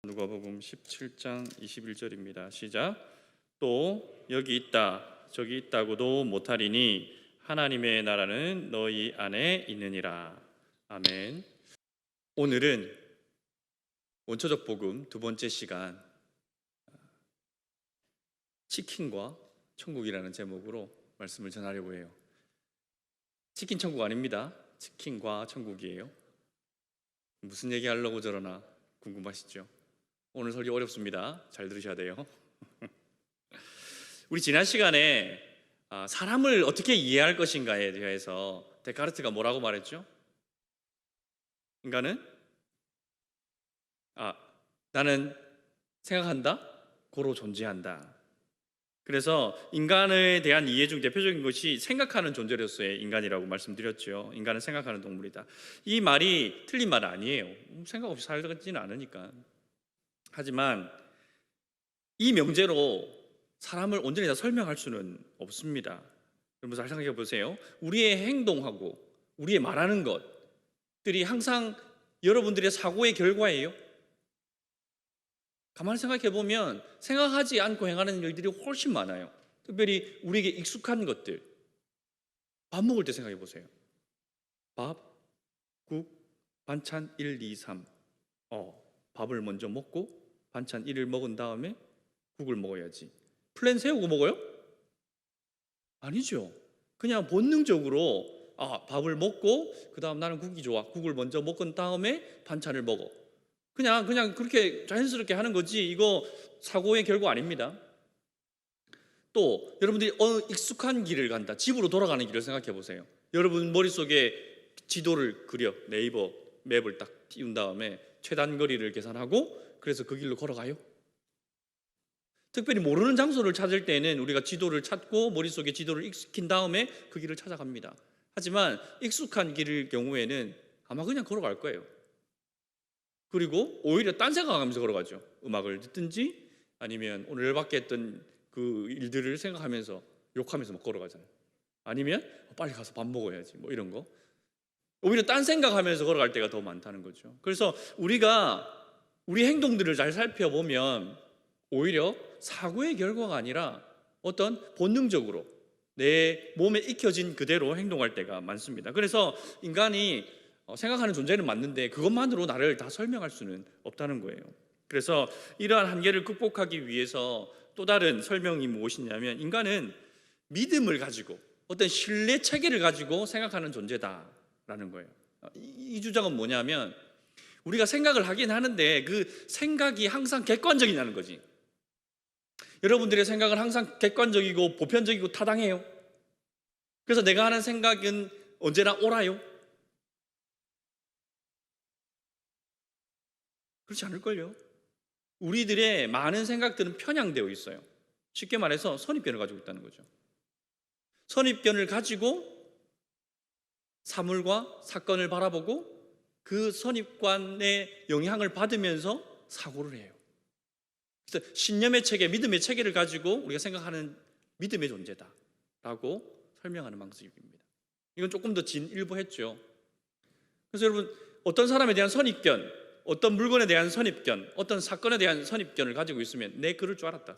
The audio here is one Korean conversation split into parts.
누가복음 17장 21절입니다. 시작. 또 여기 있다 저기 있다고도 못하리니 하나님의 나라는 너희 안에 있느니라. 아멘. 오늘은 원초적 복음 두 번째 시간, 치킨과 천국이라는 제목으로 말씀을 전하려고 해요. 치킨 천국 아닙니다. 치킨과 천국이에요. 무슨 얘기 하려고 저러나 궁금하시죠? 오늘 설교 어렵습니다. 잘 들으셔야 돼요. 우리 지난 시간에 사람을 어떻게 이해할 것인가에 대해서 데카르트가 뭐라고 말했죠? 인간은 나는 생각한다, 고로 존재한다. 그래서 인간에 대한 이해 중 대표적인 것이 생각하는 존재로서의 인간이라고 말씀드렸죠. 인간은 생각하는 동물이다. 이 말이 틀린 말 아니에요. 생각 없이 살지는 않으니까. 하지만 이 명제로 사람을 온전히 다 설명할 수는 없습니다. 여러분 잘 생각해 보세요. 우리의 행동하고 우리의 말하는 것들이 항상 여러분들의 사고의 결과예요. 가만히 생각해 보면 생각하지 않고 행하는 일들이 훨씬 많아요. 특별히 우리에게 익숙한 것들. 밥 먹을 때 생각해 보세요. 밥, 국, 반찬 1, 2, 3. 밥을 먼저 먹고 반찬 1을 먹은 다음에 국을 먹어야지. 플랜 세우고 먹어요? 아니죠. 그냥 본능적으로 밥을 먹고 그 다음 나는 국이 좋아. 국을 먼저 먹은 다음에 반찬을 먹어. 그냥 그렇게 자연스럽게 하는 거지. 이거 사고의 결과 아닙니다. 또 여러분들이 익숙한 길을 간다. 집으로 돌아가는 길을 생각해 보세요. 여러분 머릿속에 지도를 그려. 네이버 맵을 딱 띄운 다음에 최단 거리를 계산하고 그래서 그 길로 걸어가요. 특별히 모르는 장소를 찾을 때는 우리가 지도를 찾고 머릿속에 지도를 익숙인 다음에 그 길을 찾아갑니다. 하지만 익숙한 길일 경우에는 아마 그냥 걸어갈 거예요. 그리고 오히려 딴 생각하면서 걸어가죠. 음악을 듣든지 아니면 오늘 열받게 했던 그 일들을 생각하면서 욕하면서 막 걸어가잖아요. 아니면 빨리 가서 밥 먹어야지 뭐 이런 거. 오히려 딴 생각하면서 걸어갈 때가 더 많다는 거죠. 그래서 우리가 우리 행동들을 잘 살펴보면 오히려 사고의 결과가 아니라 어떤 본능적으로 내 몸에 익혀진 그대로 행동할 때가 많습니다. 그래서 인간이 생각하는 존재는 맞는데 그것만으로 나를 다 설명할 수는 없다는 거예요. 그래서 이러한 한계를 극복하기 위해서 또 다른 설명이 무엇이냐면 인간은 믿음을 가지고 어떤 신뢰 체계를 가지고 생각하는 존재다라는 거예요. 이 주장은 뭐냐면 우리가 생각을 하긴 하는데 그 생각이 항상 객관적이냐는 거지. 여러분들의 생각은 항상 객관적이고 보편적이고 타당해요. 그래서 내가 하는 생각은 언제나 옳아요? 그렇지 않을걸요. 우리들의 많은 생각들은 편향되어 있어요. 쉽게 말해서 선입견을 가지고 있다는 거죠. 선입견을 가지고 사물과 사건을 바라보고 그 선입관의 영향을 받으면서 사고를 해요. 그래서 신념의 체계, 믿음의 체계를 가지고 우리가 생각하는 믿음의 존재다라고 설명하는 방식입니다. 이건 조금 더 진일보했죠. 그래서 여러분 어떤 사람에 대한 선입견, 어떤 물건에 대한 선입견, 어떤 사건에 대한 선입견을 가지고 있으면 내 그럴 줄 알았다.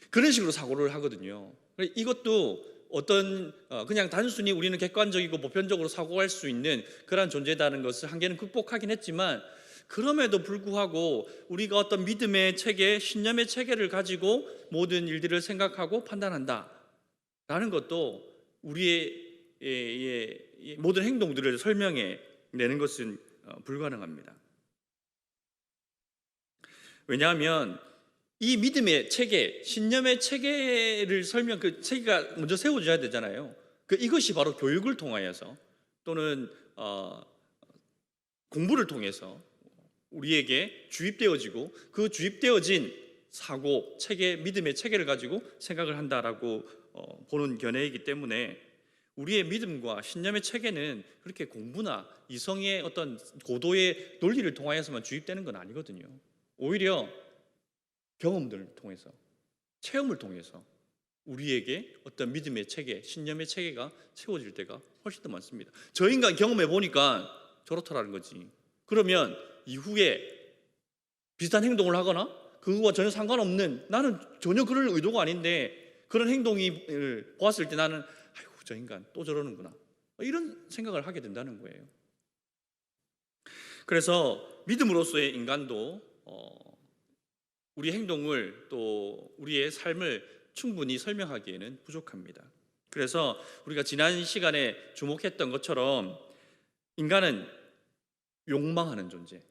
그런 식으로 사고를 하거든요. 이것도 그냥 단순히 우리는 객관적이고 보편적으로 사고할 수 있는 그런 존재다는 것을 한계는 극복하긴 했지만 그럼에도 불구하고 우리가 어떤 믿음의 체계, 신념의 체계를 가지고 모든 일들을 생각하고 판단한다라는 것도 우리의 모든 행동들을 설명해 내는 것은 불가능합니다. 왜냐하면 이 믿음의 체계, 신념의 체계를 그 체계가 먼저 세워져야 되잖아요. 이것이 바로 교육을 통하여서 또는 공부를 통해서 우리에게 주입되어지고 그 주입되어진 사고, 체계, 믿음의 체계를 가지고 생각을 한다라고 보는 견해이기 때문에 우리의 믿음과 신념의 체계는 그렇게 공부나 이성의 어떤 고도의 논리를 통하여서만 주입되는 건 아니거든요. 오히려 경험들을 통해서, 체험을 통해서 우리에게 어떤 믿음의 체계, 신념의 체계가 세워질 때가 훨씬 더 많습니다. 저 인간 경험해 보니까 저렇더라는 거지. 그러면 이후에 비슷한 행동을 하거나 그거와 전혀 상관없는, 나는 전혀 그럴 의도가 아닌데 그런 행동이 보았을 때 나는 아이고 저 인간 또 저러는구나, 이런 생각을 하게 된다는 거예요. 그래서 믿음으로서의 인간도 우리 행동을 또 우리의 삶을 충분히 설명하기에는 부족합니다. 그래서 우리가 지난 시간에 주목했던 것처럼 인간은 욕망하는 존재,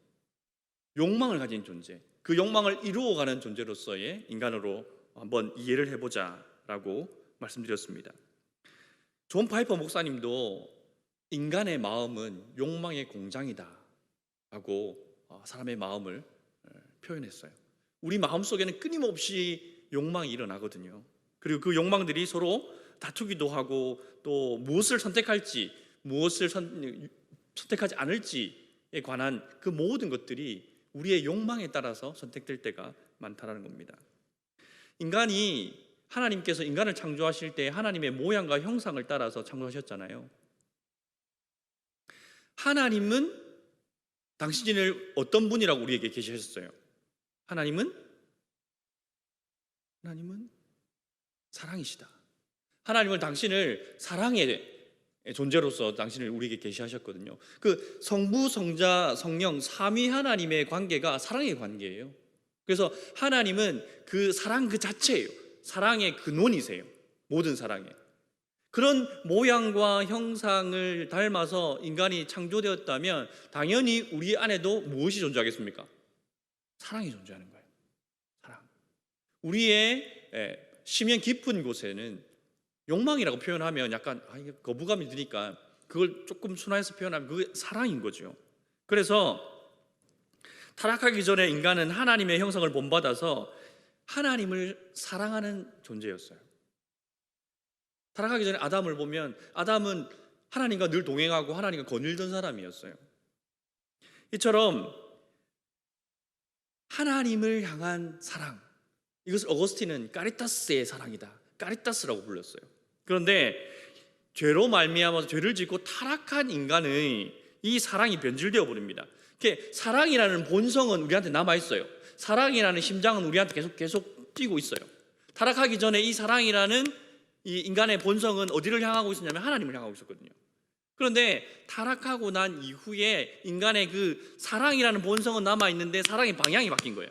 욕망을 가진 존재, 그 욕망을 이루어가는 존재로서의 인간으로 한번 이해를 해보자라고 말씀드렸습니다. 존 파이퍼 목사님도 인간의 마음은 욕망의 공장이다 라고 사람의 마음을 표현했어요. 우리 마음속에는 끊임없이 욕망이 일어나거든요. 그리고 그 욕망들이 서로 다투기도 하고 또 무엇을 선택할지, 무엇을 선택하지 않을지에 관한 그 모든 것들이 우리의 욕망에 따라서 선택될 때가 많다는 겁니다. 인간이, 하나님께서 인간을 창조하실 때 하나님의 모양과 형상을 따라서 창조하셨잖아요. 하나님은 당신을 어떤 분이라고 우리에게 계시셨어요? 하나님은 사랑이시다. 하나님은 당신을 사랑의 존재로서 당신을 우리에게 계시하셨거든요. 그 성부, 성자, 성령 삼위 하나님의 관계가 사랑의 관계예요. 그래서 하나님은 그 사랑 그 자체예요. 사랑의 근원이세요. 모든 사랑의 그런 모양과 형상을 닮아서 인간이 창조되었다면 당연히 우리 안에도 무엇이 존재하겠습니까? 사랑이 존재하는 거예요. 사랑. 우리의 심연 깊은 곳에는 욕망이라고 표현하면 약간 거부감이 드니까 그걸 조금 순화해서 표현하면 그게 사랑인 거죠. 그래서 타락하기 전에 인간은 하나님의 형상을 본받아서 하나님을 사랑하는 존재였어요. 타락하기 전에 아담을 보면 아담은 하나님과 늘 동행하고 하나님과 거닐던 사람이었어요. 이처럼 하나님을 향한 사랑, 이것을 어거스틴은 까리타스의 사랑이다, 까리타스라고 불렀어요. 그런데 죄로 말미암아서 죄를 짓고 타락한 인간의 이 사랑이 변질되어 버립니다. 사랑이라는 본성은 우리한테 남아 있어요. 사랑이라는 심장은 우리한테 계속 뛰고 있어요. 타락하기 전에 이 사랑이라는 이 인간의 본성은 어디를 향하고 있었냐면 하나님을 향하고 있었거든요. 그런데 타락하고 난 이후에 인간의 그 사랑이라는 본성은 남아 있는데 사랑의 방향이 바뀐 거예요.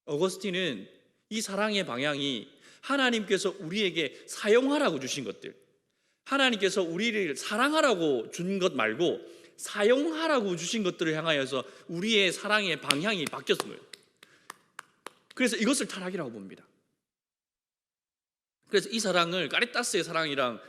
어거스틴은 이 사랑의 방향이 하나님께서 우리에게 사용하라고 주신 것들, 하나님께서 우리를 사랑하라고 준 것 말고 사용하라고 주신 것들을 향하여서 우리의 사랑의 방향이 바뀌었던 거예요. 그래서 이것을 타락이라고 봅니다. 그래서 이 사랑을 까리타스의 사랑이랑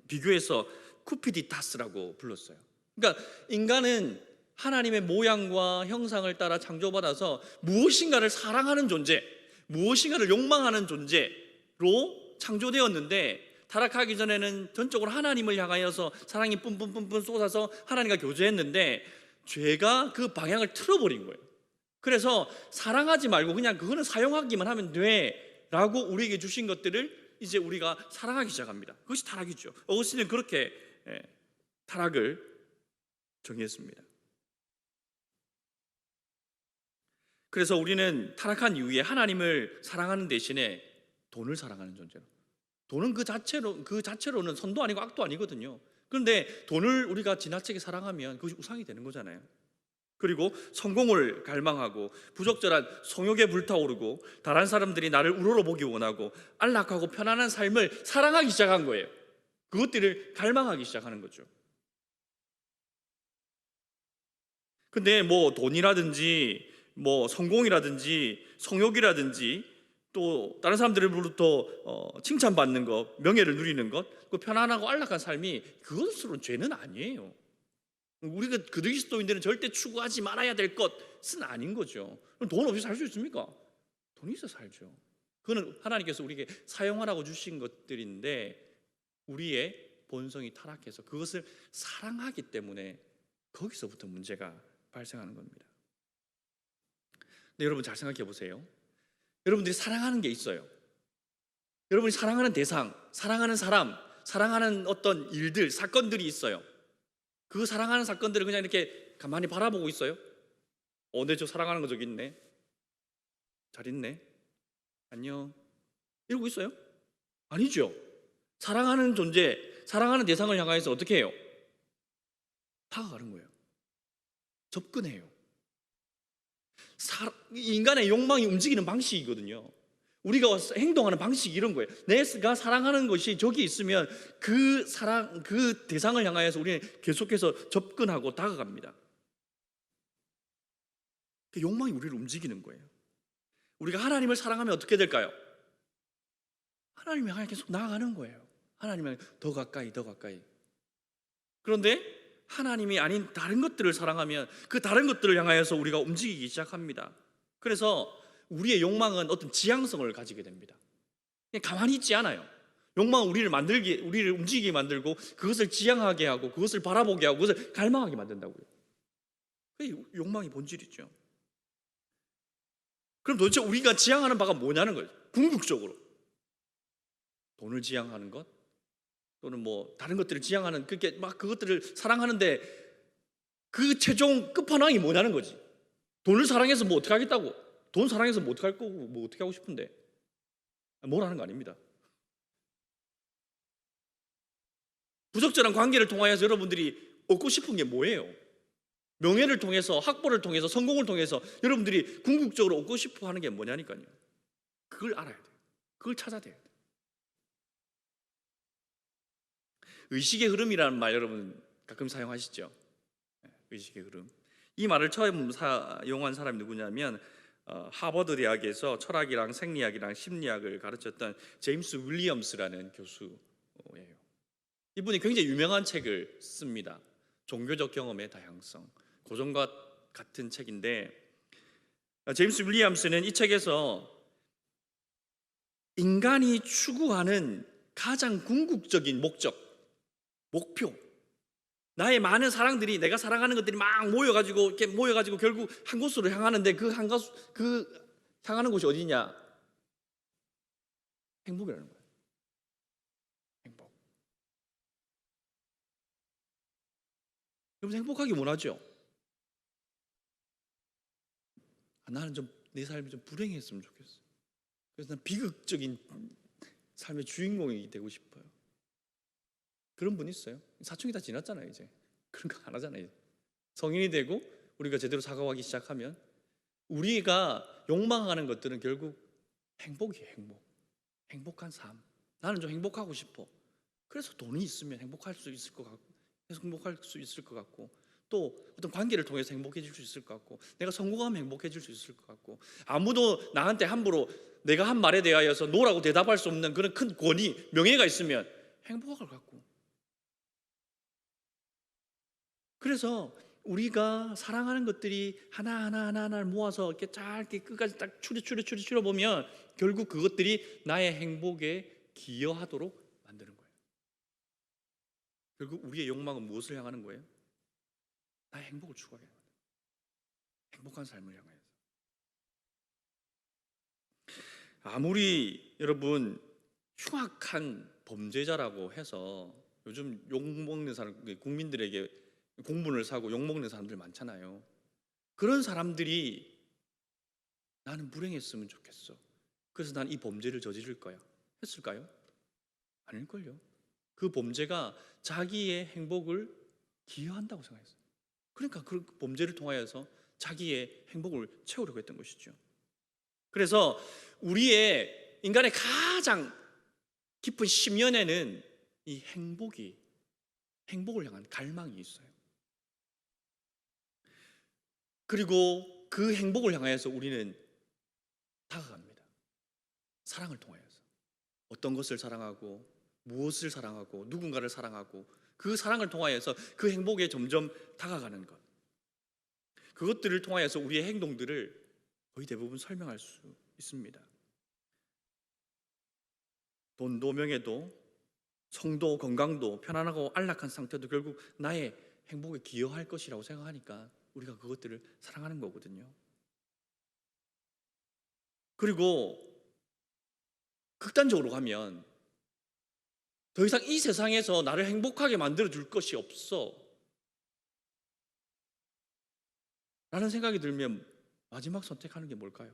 비교해서 쿠피디타스라고 불렀어요. 그러니까 인간은 하나님의 모양과 형상을 따라 창조받아서 무엇인가를 사랑하는 존재, 무엇인가를 욕망하는 존재로 창조되었는데 타락하기 전에는 전적으로 하나님을 향하여서 사랑이 뿜뿜뿜뿜 쏟아서 하나님과 교제했는데 죄가 그 방향을 틀어버린 거예요. 그래서 사랑하지 말고 그냥 그거는 사용하기만 하면 돼 라고 우리에게 주신 것들을 이제 우리가 사랑하기 시작합니다. 그것이 타락이죠. 어거스틴은 그렇게 타락을 정의했습니다. 그래서 우리는 타락한 이후에 하나님을 사랑하는 대신에 돈을 사랑하는 존재로, 돈은 그 자체로는 선도 아니고 악도 아니거든요. 그런데 돈을 우리가 지나치게 사랑하면 그것이 우상이 되는 거잖아요. 그리고 성공을 갈망하고 부적절한 성욕에 불타오르고 다른 사람들이 나를 우러러보기 원하고 안락하고 편안한 삶을 사랑하기 시작한 거예요. 그것들을 갈망하기 시작하는 거죠. 근데 뭐 돈이라든지 뭐 성공이라든지 성욕이라든지 또 다른 사람들로부터 칭찬받는 것, 명예를 누리는 것, 그 편안하고 안락한 삶이 그것으로는 죄는 아니에요. 우리가 그리스도인들은 절대 추구하지 말아야 될 것은 아닌 거죠. 그럼 돈 없이 살 수 있습니까? 돈이 있어 살죠. 그거는 하나님께서 우리에게 사용하라고 주신 것들인데 우리의 본성이 타락해서 그것을 사랑하기 때문에 거기서부터 문제가 발생하는 겁니다. 근데 여러분 잘 생각해 보세요. 여러분들이 사랑하는 게 있어요. 여러분이 사랑하는 대상, 사랑하는 사람, 사랑하는 어떤 일들, 사건들이 있어요. 그 사랑하는 사건들을 그냥 이렇게 가만히 바라보고 있어요? 내 저 사랑하는 거 저기 있네. 잘 있네. 안녕. 이러고 있어요? 아니죠. 사랑하는 존재, 사랑하는 대상을 향해서 어떻게 해요? 다가가는 거예요. 접근해요. 인간의 욕망이 움직이는 방식이거든요. 우리가 행동하는 방식이 이런 거예요. 내가 사랑하는 것이 저기 있으면 그 대상을 향하여서 우리는 계속해서 접근하고 다가갑니다. 그 욕망이 우리를 움직이는 거예요. 우리가 하나님을 사랑하면 어떻게 될까요? 하나님을 향해 계속 나아가는 거예요. 하나님을 더 가까이, 더 가까이. 그런데 하나님이 아닌 다른 것들을 사랑하면 그 다른 것들을 향하여서 우리가 움직이기 시작합니다. 그래서 우리의 욕망은 어떤 지향성을 가지게 됩니다. 그냥 가만히 있지 않아요. 욕망은 우리를 움직이게 만들고 그것을 지향하게 하고 그것을 바라보게 하고 그것을 갈망하게 만든다고요. 그게 욕망의 본질이죠. 그럼 도대체 우리가 지향하는 바가 뭐냐는 거예요. 궁극적으로 돈을 지향하는 것 또는 뭐 다른 것들을 지향하는 그렇게 막 그것들을 사랑하는데 그 최종 끝판왕이 뭐냐는 거지. 돈을 사랑해서 뭐 어떻게 하겠다고? 돈 사랑해서 뭐 어떻게 할 거고 뭐 어떻게 하고 싶은데 뭐라는 거 아닙니다. 부적절한 관계를 통하여서 여러분들이 얻고 싶은 게 뭐예요? 명예를 통해서, 학벌을 통해서, 성공을 통해서 여러분들이 궁극적으로 얻고 싶어 하는 게 뭐냐니까요. 그걸 알아야 돼요. 그걸 찾아야 돼요. 의식의 흐름이라는 말 여러분 가끔 사용하시죠? 의식의 흐름. 이 말을 처음 사용한 사람이 누구냐면 하버드 대학에서 철학이랑 생리학이랑 심리학을 가르쳤던 제임스 윌리엄스라는 교수예요. 이분이 굉장히 유명한 책을 씁니다. 종교적 경험의 다양성. 고전과 같은 책인데 제임스 윌리엄스는 이 책에서 인간이 추구하는 가장 궁극적인 목표, 나의 많은 사랑들이 내가 사랑하는 것들이 막 모여가지고 결국 한 곳으로 향하는데 그 향하는 곳이 어디냐? 행복이라는 거예요. 행복. 여러분 행복하기 원하죠? 나는 좀 내 삶이 좀 불행했으면 좋겠어. 그래서 난 비극적인 삶의 주인공이 되고 싶어요. 그런 분 있어요? 사춘기 다 지났잖아요. 이제 그런 거 안 하잖아요. 성인이 되고 우리가 제대로 사고하기 시작하면 우리가 욕망하는 것들은 결국 행복이에요. 행복한 삶. 나는 좀 행복하고 싶어. 그래서 돈이 있으면 행복할 수 있을 것 같고 계속 행복할 수 있을 것 같고 또 어떤 관계를 통해서 행복해질 수 있을 것 같고 내가 성공하면 행복해질 수 있을 것 같고 아무도 나한테 함부로 내가 한 말에 대하여서 노라고 대답할 수 없는 그런 큰 권위, 명예가 있으면 행복할 것 같고 그래서 우리가 사랑하는 것들이 하나를 모아서 이렇게 잘 이렇게 끝까지 딱 추려 보면 결국 그것들이 나의 행복에 기여하도록 만드는 거예요. 결국 우리의 욕망은 무엇을 향하는 거예요? 나의 행복을 추구하게 합니다. 행복한 삶을 향해서. 아무리 여러분 흉악한 범죄자라고 해서 요즘 욕먹는 사람, 국민들에게 공분을 사고 욕먹는 사람들 많잖아요. 그런 사람들이 나는 불행했으면 좋겠어. 그래서 난 이 범죄를 저지를 거야. 했을까요? 아닐걸요. 그 범죄가 자기의 행복을 기여한다고 생각했어요. 그러니까 그 범죄를 통하여서 자기의 행복을 채우려고 했던 것이죠. 그래서 우리의 인간의 가장 깊은 심연에는 이 행복을 향한 갈망이 있어요. 그리고 그 행복을 향하여서 우리는 다가갑니다. 사랑을 통하여서 어떤 것을 사랑하고 무엇을 사랑하고 누군가를 사랑하고 그 사랑을 통하여서 그 행복에 점점 다가가는 것, 그것들을 통하여서 우리의 행동들을 거의 대부분 설명할 수 있습니다. 돈도 명예도 성도 건강도 편안하고 안락한 상태도 결국 나의 행복에 기여할 것이라고 생각하니까 우리가 그것들을 사랑하는 거거든요. 그리고 극단적으로 가면 더 이상 이 세상에서 나를 행복하게 만들어 줄 것이 없어. 라는 생각이 들면 마지막 선택하는 게 뭘까요?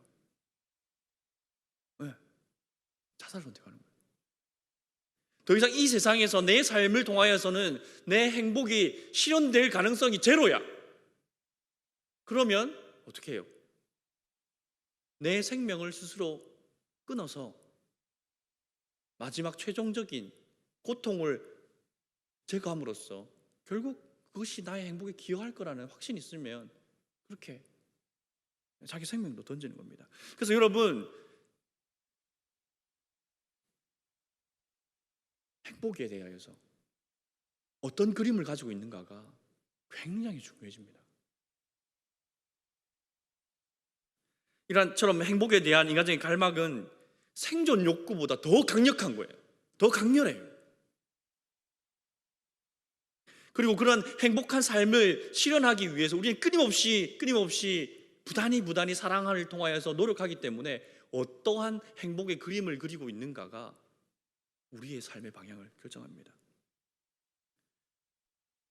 네, 자살 선택하는 거예요. 더 이상 이 세상에서 내 삶을 통하여서는 내 행복이 실현될 가능성이 제로야. 그러면 어떻게 해요? 내 생명을 스스로 끊어서 마지막 최종적인 고통을 제거함으로써 결국 그것이 나의 행복에 기여할 거라는 확신이 있으면 그렇게 자기 생명도 던지는 겁니다. 그래서 여러분, 행복에 대하여서 어떤 그림을 가지고 있는가가 굉장히 중요해집니다. 이란처럼 행복에 대한 인간적인 갈망은 생존 욕구보다 더 강력한 거예요. 더 강렬해요. 그리고 그런 행복한 삶을 실현하기 위해서 우리는 끊임없이 부단히 사랑을 통하여서 노력하기 때문에 어떠한 행복의 그림을 그리고 있는가가 우리의 삶의 방향을 결정합니다.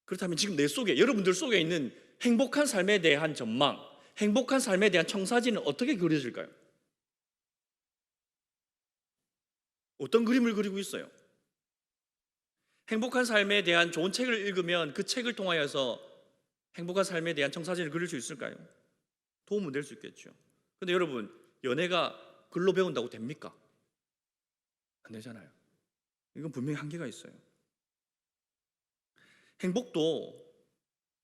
그렇다면 지금 내 속에, 여러분들 속에 있는 행복한 삶에 대한 전망, 행복한 삶에 대한 청사진은 어떻게 그려질까요? 어떤 그림을 그리고 있어요? 행복한 삶에 대한 좋은 책을 읽으면 그 책을 통하여서 행복한 삶에 대한 청사진을 그릴 수 있을까요? 도움은 될 수 있겠죠. 근데 여러분, 연애가 글로 배운다고 됩니까? 안 되잖아요. 이건 분명히 한계가 있어요.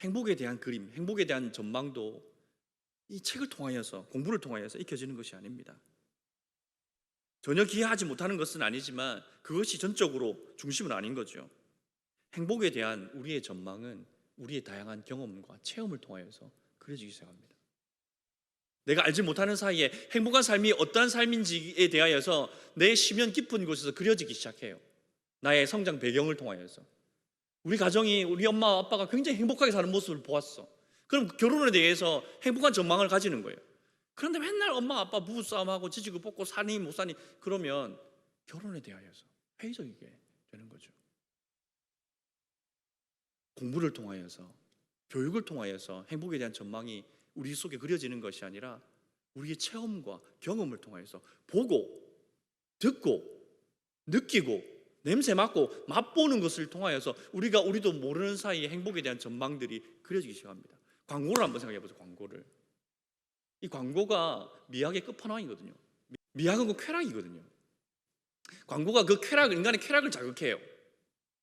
행복에 대한 그림, 행복에 대한 전망도 이 책을 통하여서, 공부를 통하여서 익혀지는 것이 아닙니다. 전혀 기여하지 못하는 것은 아니지만 그것이 전적으로 중심은 아닌 거죠. 행복에 대한 우리의 전망은 우리의 다양한 경험과 체험을 통하여서 그려지기 시작합니다. 내가 알지 못하는 사이에 행복한 삶이 어떠한 삶인지에 대하여서 내 심연 깊은 곳에서 그려지기 시작해요. 나의 성장 배경을 통하여서. 우리 가정이, 우리 엄마 아빠가 굉장히 행복하게 사는 모습을 보았어. 그럼 결혼에 대해서 행복한 전망을 가지는 거예요. 그런데 맨날 엄마 아빠 부부싸움하고 지지고 볶고 사니 못 사니 그러면 결혼에 대하여서 회의적이게 되는 거죠. 공부를 통하여서, 교육을 통하여서 행복에 대한 전망이 우리 속에 그려지는 것이 아니라 우리의 체험과 경험을 통하여서 보고, 듣고, 느끼고, 냄새 맡고, 맛보는 것을 통하여서 우리도 모르는 사이에 행복에 대한 전망들이 그려지기 시작합니다. 광고를 한번 생각해 보세요. 광고를. 이 광고가 미학의 끝판왕이거든요. 미학은 그 쾌락이거든요. 광고가 그 쾌락, 인간의 쾌락을 자극해요.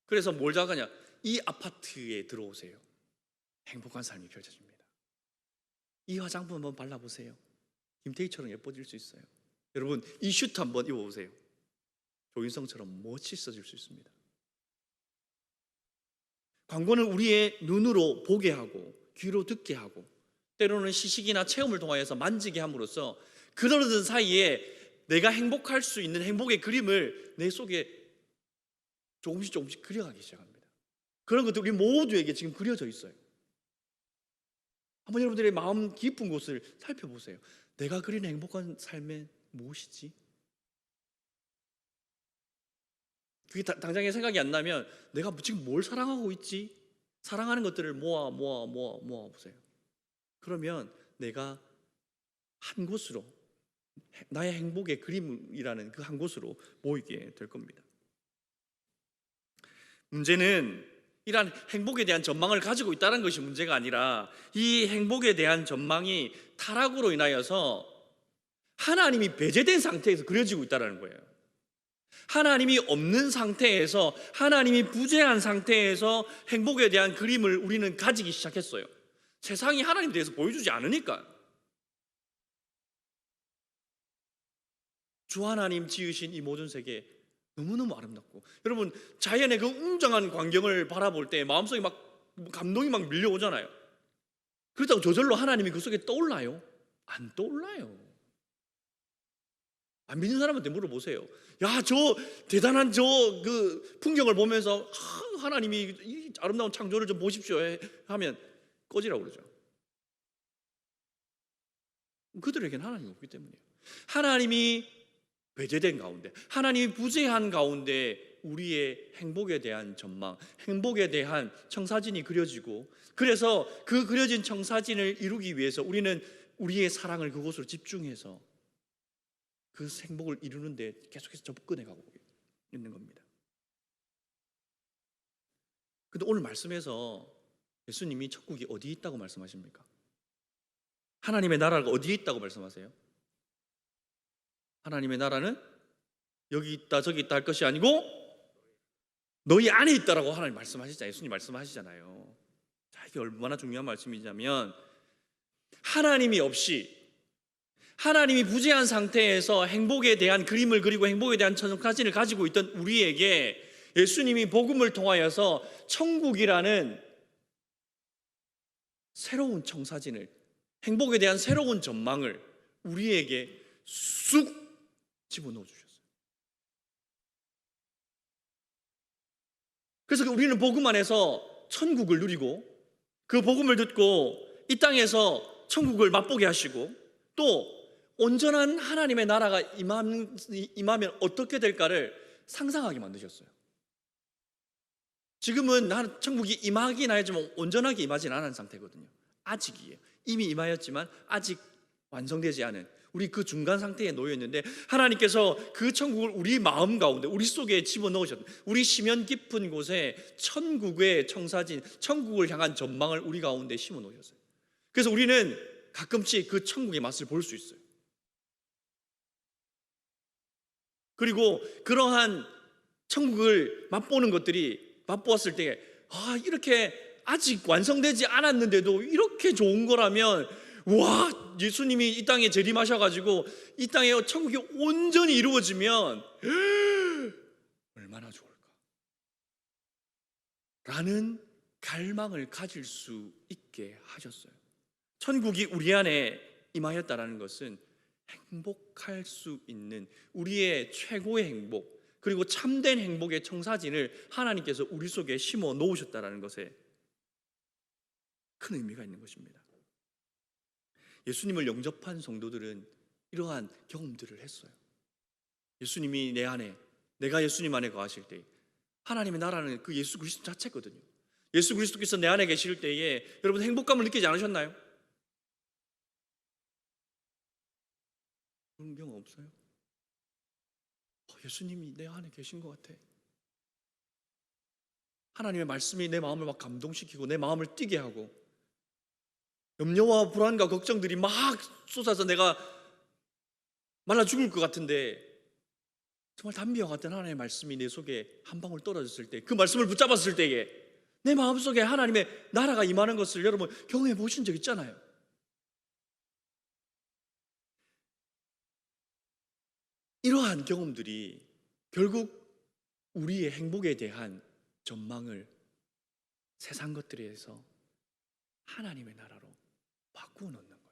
그래서 뭘 자극하냐? 이 아파트에 들어오세요. 행복한 삶이 펼쳐집니다. 이 화장품 한번 발라보세요. 김태희처럼 예뻐질 수 있어요. 여러분, 이 슈트 한번 입어보세요. 조인성처럼 멋있어질 수 있습니다. 광고는 우리의 눈으로 보게 하고 귀로 듣게 하고 때로는 시식이나 체험을 통하여서 만지게 함으로써 그러던 사이에 내가 행복할 수 있는 행복의 그림을 내 속에 조금씩 그려가기 시작합니다. 그런 것도 우리 모두에게 지금 그려져 있어요. 한번 여러분들의 마음 깊은 곳을 살펴보세요. 내가 그리는 행복한 삶은 무엇이지? 그게 당장에 생각이 안 나면 내가 지금 뭘 사랑하고 있지? 사랑하는 것들을 모아 보세요. 그러면 내가 한 곳으로, 나의 행복의 그림이라는 그 한 곳으로 모이게 될 겁니다. 문제는 이러한 행복에 대한 전망을 가지고 있다는 것이 문제가 아니라 이 행복에 대한 전망이 타락으로 인하여서 하나님이 배제된 상태에서 그려지고 있다는 거예요. 하나님이 없는 상태에서, 하나님이 부재한 상태에서 행복에 대한 그림을 우리는 가지기 시작했어요. 세상이 하나님에 대해서 보여주지 않으니까. 주 하나님 지으신 이 모든 세계 너무너무 아름답고, 여러분 자연의 그 웅장한 광경을 바라볼 때 마음속에 막 감동이 막 밀려오잖아요. 그렇다고 저절로 하나님이 그 속에 떠올라요? 안 떠올라요. 안 믿는 사람한테 물어보세요. 야, 저 대단한 그 풍경을 보면서 하나님이 이 아름다운 창조를 좀 보십시오 하면 꺼지라고 그러죠. 그들에게는 하나님이 없기 때문이에요. 하나님이 배제된 가운데, 하나님이 부재한 가운데 우리의 행복에 대한 전망, 행복에 대한 청사진이 그려지고, 그래서 그 그려진 청사진을 이루기 위해서 우리는 우리의 사랑을 그곳으로 집중해서 그 행복을 이루는데 계속해서 접근해 가고 있는 겁니다. 근데 오늘 말씀에서 예수님이 천국이 어디에 있다고 말씀하십니까? 하나님의 나라가 어디에 있다고 말씀하세요? 하나님의 나라는 여기 있다 저기 있다 할 것이 아니고 너희 안에 있다라고 하나님 말씀하시잖아요. 예수님 말씀하시잖아요. 자, 이게 얼마나 중요한 말씀이냐면, 하나님이 없이, 하나님이 부재한 상태에서 행복에 대한 그림을 그리고 행복에 대한 사진을 가지고 있던 우리에게 예수님이 복음을 통하여서 천국이라는 새로운 청사진을, 행복에 대한 새로운 전망을 우리에게 쑥 집어넣어 주셨어요. 그래서 우리는 복음 안에서 천국을 누리고, 그 복음을 듣고 이 땅에서 천국을 맛보게 하시고, 또 온전한 하나님의 나라가 임하면 어떻게 될까를 상상하게 만드셨어요. 지금은 천국이 임하긴 하지만 온전하게 임하진 않은 상태거든요. 아직이에요. 이미 임하였지만 아직 완성되지 않은, 우리 그 중간 상태에 놓여 있는데, 하나님께서 그 천국을 우리 마음 가운데, 우리 속에 집어넣으셨다. 우리 심연 깊은 곳에 천국의 청사진, 천국을 향한 전망을 우리 가운데 심어 놓으셨어요. 그래서 우리는 가끔씩 그 천국의 맛을 볼 수 있어요. 그리고 그러한 천국을 맛보는 것들이, 맛보았을 때, 이렇게 아직 완성되지 않았는데도 이렇게 좋은 거라면, 와, 예수님이 이 땅에 재림하셔가지고 이 땅에 천국이 온전히 이루어지면 얼마나 좋을까 라는 갈망을 가질 수 있게 하셨어요. 천국이 우리 안에 임하였다라는 것은 행복할 수 있는 우리의 최고의 행복, 그리고 참된 행복의 청사진을 하나님께서 우리 속에 심어 놓으셨다라는 것에 큰 의미가 있는 것입니다. 예수님을 영접한 성도들은 이러한 경험들을 했어요. 예수님이 내 안에, 내가 예수님 안에 거하실 때, 하나님의 나라는 그 예수 그리스도 자체거든요. 예수 그리스도께서 내 안에 계실 때에 여러분 행복감을 느끼지 않으셨나요? 그런 경험 없어요? 예수님이 내 안에 계신 것 같아. 하나님의 말씀이 내 마음을 막 감동시키고 내 마음을 뛰게 하고, 염려와 불안과 걱정들이 막 쏟아져 내가 말라 죽을 것 같은데, 정말 담비와 같은 하나님의 말씀이 내 속에 한 방울 떨어졌을 때, 그 말씀을 붙잡았을 때에 내 마음속에 하나님의 나라가 임하는 것을 여러분 경험해 보신 적 있잖아요. 이러한 경험들이 결국 우리의 행복에 대한 전망을 세상 것들에서 하나님의 나라로 바꾸어 놓는 거예요.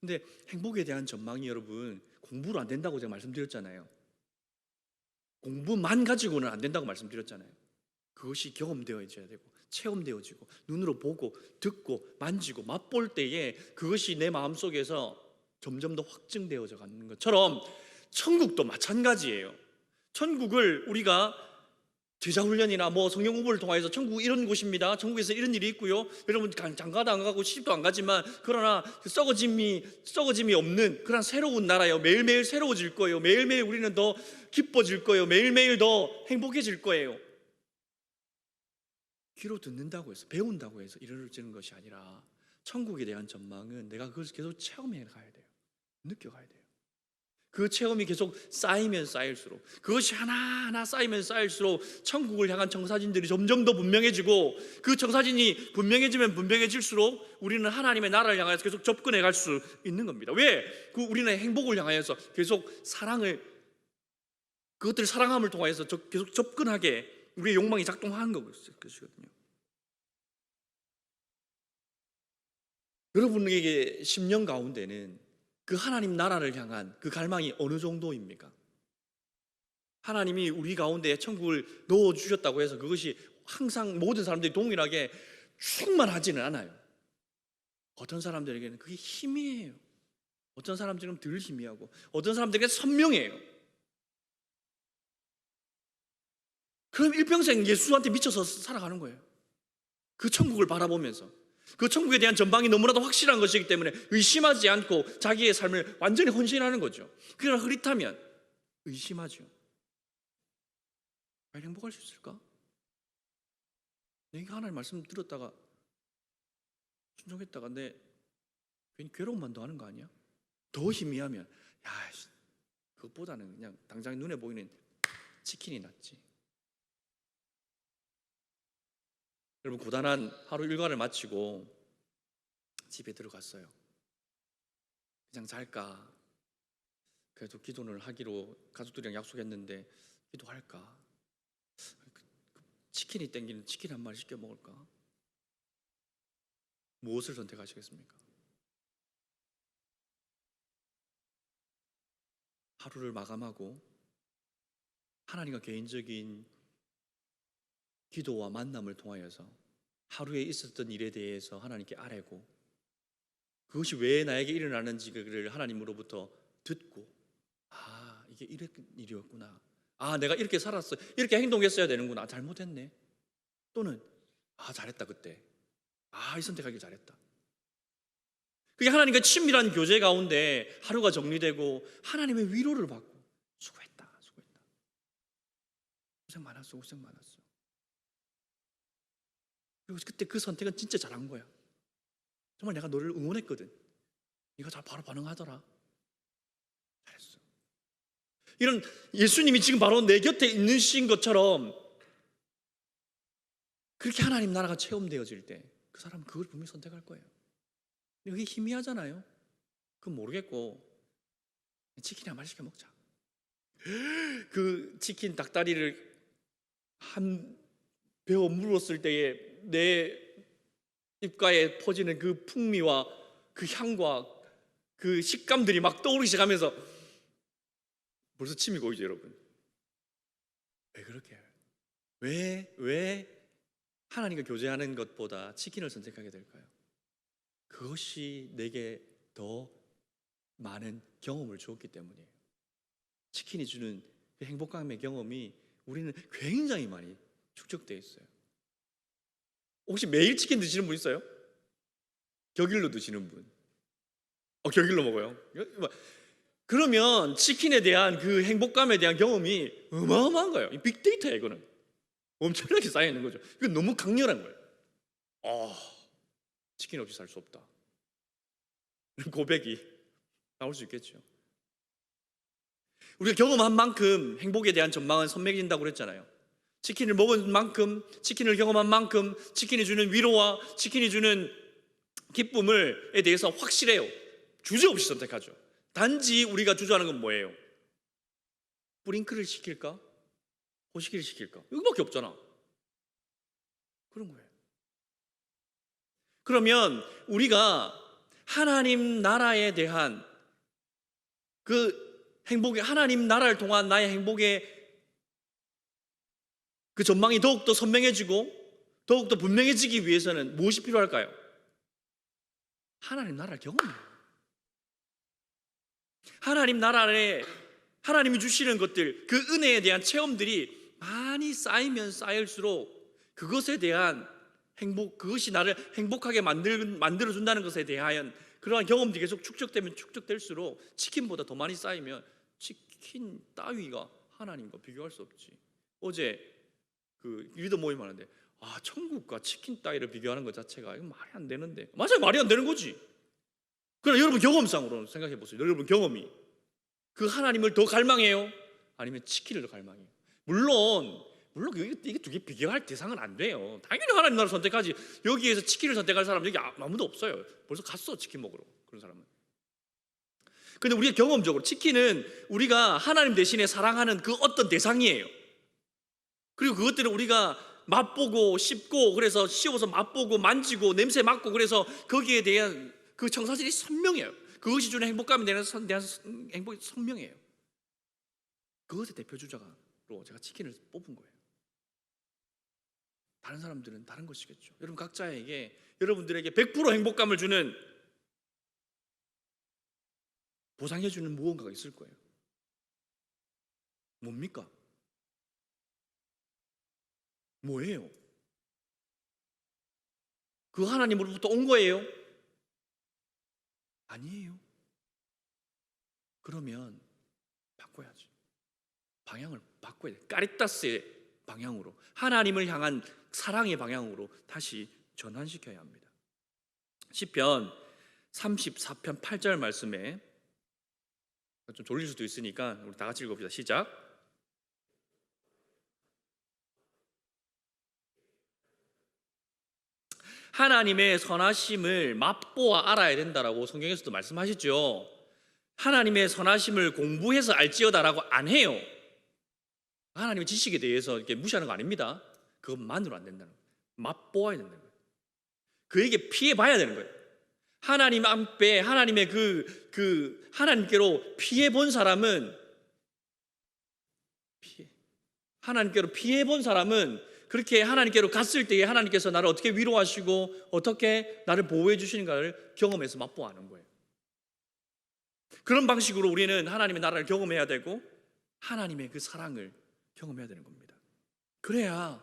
근데 행복에 대한 전망이 여러분 공부로 안 된다고 제가 말씀드렸잖아요. 공부만 가지고는 안 된다고 말씀드렸잖아요. 그것이 경험되어져야 되고 체험되어지고 눈으로 보고 듣고 만지고 맛볼 때에 그것이 내 마음속에서 점점 더 확증되어져 가는 것처럼 천국도 마찬가지예요. 천국을 우리가 제자훈련이나 성령 공부를 통해서 천국 이런 곳입니다, 천국에서 이런 일이 있고요, 여러분 장가도 안 가고 시집도 안 가지만 그러나 썩어짐이 없는 그런 새로운 나라예요. 매일매일 새로워질 거예요. 매일매일 우리는 더 기뻐질 거예요. 매일매일 더 행복해질 거예요. 귀로 듣는다고 해서, 배운다고 해서 이루어지는 것이 아니라 천국에 대한 전망은 내가 그것을 계속 체험해 가야 돼요. 느껴가야 돼요. 그 체험이 계속 쌓이면 쌓일수록, 그것이 하나하나 쌓이면 쌓일수록 천국을 향한 청사진들이 점점 더 분명해지고, 그 청사진이 분명해지면 분명해질수록 우리는 하나님의 나라를 향해서 계속 접근해 갈 수 있는 겁니다. 왜? 우리는 행복을 향하여서 계속 그것들을 사랑함을 통해서 계속 접근하게 우리의 욕망이 작동하는 것이거든요. 여러분에게 10년 가운데는 그 하나님 나라를 향한 그 갈망이 어느 정도입니까? 하나님이 우리 가운데 천국을 넣어주셨다고 해서 그것이 항상 모든 사람들이 동일하게 충만하지는 않아요. 어떤 사람들에게는 그게 희미해요. 어떤 사람들은 덜 희미하고 어떤 사람들에게는 선명해요. 그럼 일평생 예수한테 미쳐서 살아가는 거예요. 그 천국을 바라보면서. 그 천국에 대한 전망이 너무나도 확실한 것이기 때문에 의심하지 않고 자기의 삶을 완전히 헌신하는 거죠. 그러나 흐릿하면 의심하죠. 과연 행복할 수 있을까? 내가 하나님 말씀 들었다가 순종했다가 내 괜히 괴로움만 더 하는 거 아니야? 더 희미하면 그것보다는 그냥 당장 눈에 보이는 치킨이 낫지. 여러분, 고단한 하루 일과를 마치고 집에 들어갔어요. 그냥 잘까? 그래도 기도를 하기로 가족들이랑 약속했는데 기도할까? 치킨이 땡기는 치킨 한 마리 시켜 먹을까? 무엇을 선택하시겠습니까? 하루를 마감하고 하나님과 개인적인 기도와 만남을 통하여서 하루에 있었던 일에 대해서 하나님께 아뢰고 그것이 왜 나에게 일어나는지를 하나님으로부터 듣고 이게 이런 일이었구나. 내가 이렇게 살았어. 이렇게 행동했어야 되는구나. 잘못했네. 또는 잘했다 그때. 이 선택하길 잘했다. 그게 하나님과 친밀한 교제 가운데 하루가 정리되고 하나님의 위로를 받고 수고했다. 고생 많았어. 그리고 그때 그 선택은 진짜 잘한 거야. 정말 내가 너를 응원했거든. 네가 바로 반응하더라. 잘했어. 이런 예수님이 지금 바로 내 곁에 있는 신 것처럼 그렇게 하나님 나라가 체험되어질 때 그 사람은 그걸 분명히 선택할 거예요. 근데 그게 희미하잖아요. 그건 모르겠고 치킨 한 마리 시켜 먹자. 그 치킨 닭다리를 한 베어 물었을 때에 내 입가에 퍼지는 그 풍미와 그 향과 그 식감들이 막 떠오르기 시작하면서 벌써 침이 고이죠, 여러분. 왜 그렇게 해요? 왜 하나님과 교제하는 것보다 치킨을 선택하게 될까요? 그것이 내게 더 많은 경험을 주었기 때문이에요. 치킨이 주는 그 행복감의 경험이 우리는 굉장히 많이 축적되어 있어요. 혹시 매일 치킨 드시는 분 있어요? 격일로 드시는 분? 격일로 먹어요? 그러면 치킨에 대한 그 행복감에 대한 경험이 어마어마한 거예요. 빅데이터예요, 이거는. 엄청나게 쌓여 있는 거죠. 이건 너무 강렬한 거예요. 치킨 없이 살 수 없다. 이런 고백이 나올 수 있겠죠. 우리가 경험한 만큼 행복에 대한 전망은 선명해진다고 그랬잖아요. 치킨을 먹은 만큼, 치킨을 경험한 만큼 치킨이 주는 위로와 치킨이 주는 기쁨에 대해서 확실해요. 주저없이 선택하죠. 단지 우리가 주저하는 건 뭐예요? 뿌링클을 시킬까? 호시기를 시킬까? 이거밖에 없잖아. 그런 거예요. 그러면 우리가 하나님 나라에 대한 그 행복의, 하나님 나라를 통한 나의 행복의 그 전망이 더욱더 선명해지고 더욱더 분명해지기 위해서는 무엇이 필요할까요? 하나님 나라를 경험해요. 하나님 나라에 하나님이 주시는 것들, 그 은혜에 대한 체험들이 많이 쌓이면 쌓일수록 그것에 대한 행복, 그것이 나를 행복하게 만들어준다는 것에 대한 그러한 경험들이 계속 축적되면 축적될수록 치킨보다 더 많이 쌓이면 치킨 따위가 하나님과 비교할 수 없지. 어제 그 리더 모임 하는데 천국과 치킨 따위를 비교하는 것 자체가 이거 말이 안 되는데. 맞아요, 말이 안 되는 거지. 그러나 여러분 경험상으로 생각해 보세요. 여러분 경험이 그 하나님을 더 갈망해요? 아니면 치킨을 더 갈망해요? 물론 이게 두 개 비교할 대상은 안 돼요. 당연히 하나님 나라를 선택하지. 여기에서 치킨을 선택할 사람 여기 아무도 없어요. 벌써 갔어, 치킨 먹으러. 그런 사람은. 근데 우리가 경험적으로 치킨은 우리가 하나님 대신에 사랑하는 그 어떤 대상이에요. 그리고 그것들은 우리가 맛보고 씹고 그래서 씹어서 맛보고 만지고 냄새 맡고 그래서 거기에 대한 그 청사진이 선명해요. 그것이 주는 행복감에 대한 행복이 선명해요. 그것의 대표주자로 제가 치킨을 뽑은 거예요. 다른 사람들은 다른 것이겠죠. 여러분 각자에게 여러분들에게 100% 행복감을 주는 보상해주는 무언가가 있을 거예요. 뭡니까? 뭐예요? 그 하나님으로부터 온 거예요? 아니에요. 그러면 바꿔야죠. 방향을 바꿔야 돼요. 까리따스의 방향으로, 하나님을 향한 사랑의 방향으로 다시 전환시켜야 합니다. 시편 34편 8절 말씀에, 좀 졸릴 수도 있으니까 우리 다 같이 읽어봅시다. 시작. 하나님의 선하심을 맛보아 알아야 된다라고 성경에서도 말씀하시죠. 하나님의 선하심을 공부해서 알지어다라고 안 해요. 하나님의 지식에 대해서 이렇게 무시하는 거 아닙니다. 그것만으로 안 된다는 거예요. 맛보아야 된다는 거예요. 그에게 피해봐야 되는 거예요. 하나님 앞에 하나님의 하나님께로 피해본 사람은, 하나님께로 피해본 사람은 그렇게 하나님께로 갔을 때에 하나님께서 나를 어떻게 위로하시고 어떻게 나를 보호해 주시는가를 경험해서 맛보아하는 거예요. 그런 방식으로 우리는 하나님의 나라를 경험해야 되고 하나님의 그 사랑을 경험해야 되는 겁니다. 그래야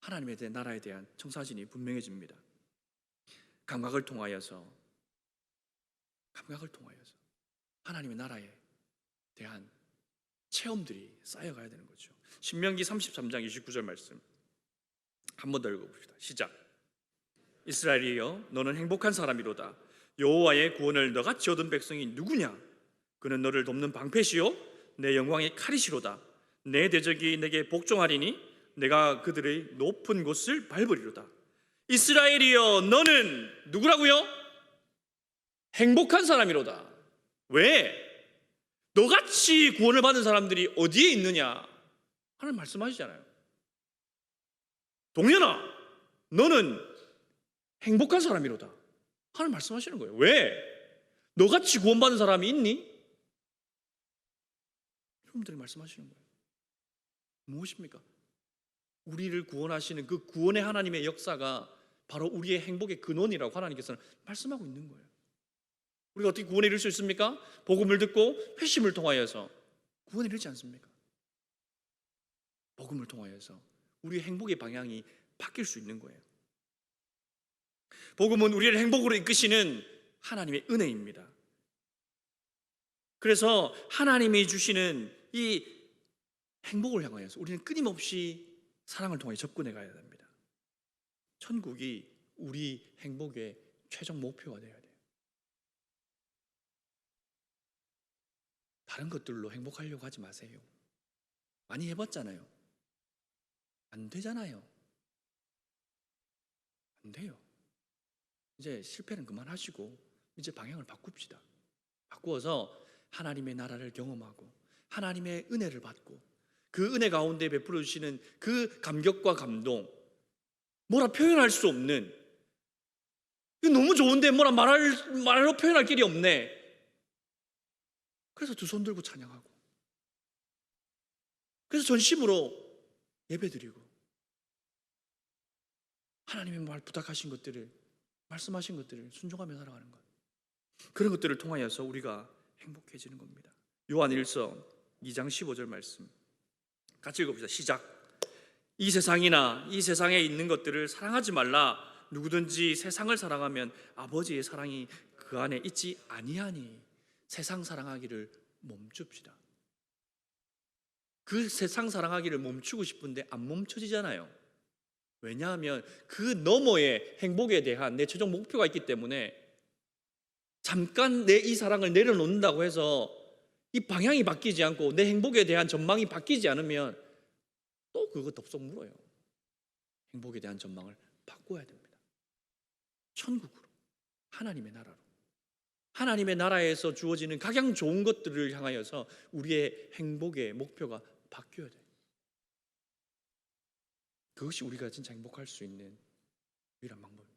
하나님의 나라에 대한 청사진이 분명해집니다. 감각을 통하여서 하나님의 나라에 대한 체험들이 쌓여가야 되는 거죠. 신명기 33장 29절 말씀 한 번 더 읽어봅시다. 시작. 이스라엘이여, 너는 행복한 사람이로다. 여호와의 구원을 너같이 얻은 백성이 누구냐? 그는 너를 돕는 방패시요 내 영광의 칼이시로다. 내 대적이 내게 복종하리니 내가 그들의 높은 곳을 밟으리로다. 이스라엘이여, 너는 누구라고요? 행복한 사람이로다. 왜? 너같이 구원을 받은 사람들이 어디에 있느냐? 하나님 말씀하시잖아요. 동현아, 너는 행복한 사람이로다. 하나님 말씀하시는 거예요. 왜? 너같이 구원받은 사람이 있니? 여러분들이 말씀하시는 거예요. 무엇입니까? 우리를 구원하시는 그 구원의 하나님의 역사가 바로 우리의 행복의 근원이라고 하나님께서는 말씀하고 있는 거예요. 우리가 어떻게 구원에 이룰 수 있습니까? 복음을 듣고 회심을 통하여서 구원에 이르지 않습니까? 복음을 통하여서 우리의 행복의 방향이 바뀔 수 있는 거예요. 복음은 우리를 행복으로 이끄시는 하나님의 은혜입니다. 그래서 하나님이 주시는 이 행복을 향하여서 우리는 끊임없이 사랑을 통해 접근해 가야 됩니다. 천국이 우리 행복의 최종 목표가 되어야 돼요. 다른 것들로 행복하려고 하지 마세요. 많이 해봤잖아요. 안 되잖아요. 안 돼요. 이제 실패는 그만하시고 이제 방향을 바꿉시다. 바꾸어서 하나님의 나라를 경험하고 하나님의 은혜를 받고 그 은혜 가운데 베풀어 주시는 그 감격과 감동, 뭐라 표현할 수 없는, 이거 너무 좋은데 뭐라 말로 표현할 길이 없네. 그래서 두 손 들고 찬양하고, 그래서 전심으로 예배드리고, 하나님의 말 부탁하신 것들을, 말씀하신 것들을 순종하며 살아가는 것, 그런 것들을 통하여서 우리가 행복해지는 겁니다. 요한 1서 2장 15절 말씀 같이 읽어봅시다. 시작. 이 세상이나 이 세상에 있는 것들을 사랑하지 말라. 누구든지 세상을 사랑하면 아버지의 사랑이 그 안에 있지 아니하니. 세상 사랑하기를 멈춥시다. 그 세상 사랑하기를 멈추고 싶은데 안 멈춰지잖아요. 왜냐하면 그 너머의 행복에 대한 내 최종 목표가 있기 때문에 잠깐 내 이 사랑을 내려놓는다고 해서 이 방향이 바뀌지 않고 내 행복에 대한 전망이 바뀌지 않으면 또 그거 덥석 물어요. 행복에 대한 전망을 바꿔야 됩니다. 천국으로, 하나님의 나라로, 하나님의 나라에서 주어지는 가장 좋은 것들을 향하여서 우리의 행복의 목표가 바뀌어야 돼요. 그것이 우리가 진짜 행복할 수 있는 유일한 방법입니다.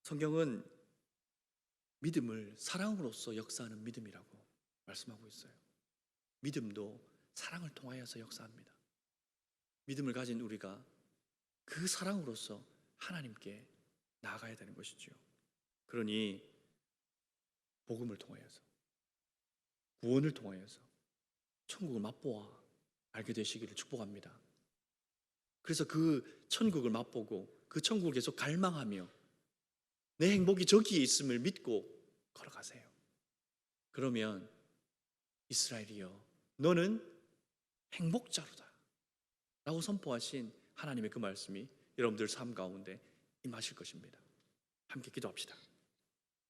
성경은 믿음을 사랑으로서 역사하는 믿음이라고 말씀하고 있어요. 믿음도 사랑을 통하여서 역사합니다. 믿음을 가진 우리가 그 사랑으로서 하나님께 나아가야 되는 것이죠. 그러니 복음을 통하여서, 구원을 통하여서 천국을 맛보아 알게 되시기를 축복합니다. 그래서 그 천국을 맛보고 그 천국을 계속 갈망하며 내 행복이 저기에 있음을 믿고 걸어가세요. 그러면 이스라엘이여 너는 행복자로다 라고 선포하신 하나님의 그 말씀이 여러분들 삶 가운데 임하실 것입니다. 함께 기도합시다.